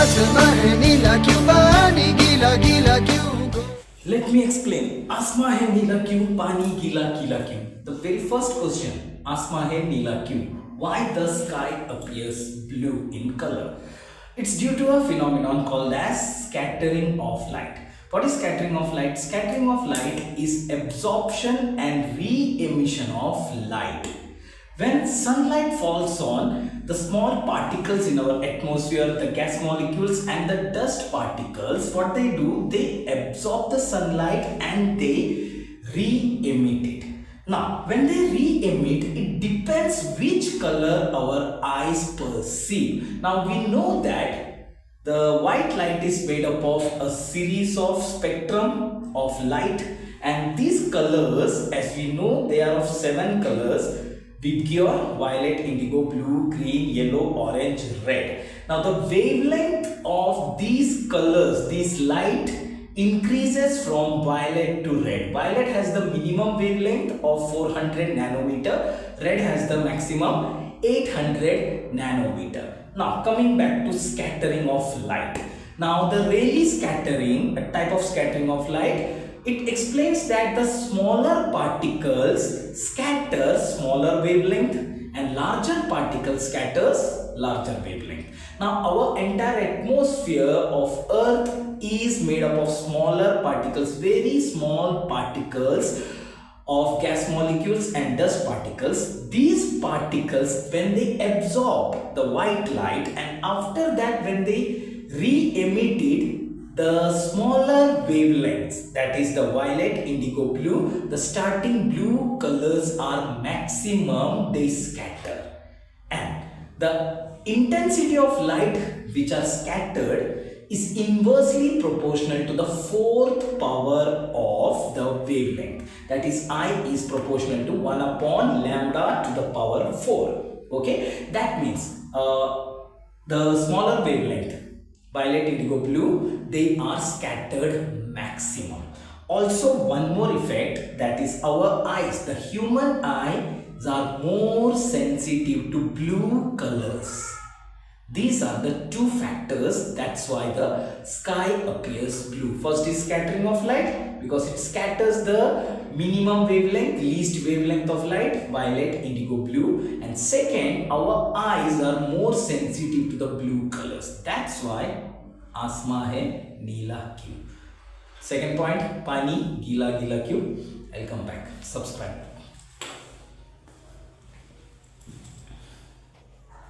आसमां है नीला क्यों, पानी गीला गीला क्यों? Let me explain. आसमां है नीला क्यों, पानी गीला गीला क्यों? The very first question. आसमां है नीला क्यों? Why the sky appears blue in color? It's due to a phenomenon called as scattering of light. What is scattering of light? Scattering of light is absorption and re-emission of light. When sunlight falls on, the small particles in our atmosphere, the gas molecules and the dust particles, what they do, they absorb the sunlight and they re-emit it. Now, when they re-emit, it depends which color our eyes perceive. Now, we know that the white light is made up of a series of spectrum of light, and these colors, as we know, they are of 7 colors: pure violet, indigo, blue, green, yellow, orange, red. Now the wavelength of these colors, this light, increases from violet to red. Violet has the minimum wavelength of 400 nanometer. Red has the maximum 800 nanometer. Now coming back to scattering of light. Now the Rayleigh scattering, a type of scattering of light, it explains that the smaller particles scatter smaller wavelength and larger particles scatters larger wavelength. Now our entire atmosphere of Earth is made up of smaller particles, very small particles of gas molecules and dust particles. These particles, when they absorb the white light and after that when they re-emit it, the smaller wavelengths, that is the violet, indigo, blue, the starting blue colors are maximum, they scatter. And the intensity of light which are scattered is inversely proportional to the fourth power of the wavelength. That is, I is proportional to 1 upon lambda to the power 4. Okay, that means the smaller wavelength, violet, indigo, blue, they are scattered maximum. Also one more effect, that is our eyes. The human eyes are more sensitive to blue colors. These are the two factors, that's why the sky appears blue. First is scattering of light, because it scatters the minimum wavelength, least wavelength of light, violet, indigo, blue. And second, our eyes are more sensitive to the blue colors. That's why आसमां है नीला क्यों. Second point, पानी गीला गीला क्यों. I'll come back. Subscribe.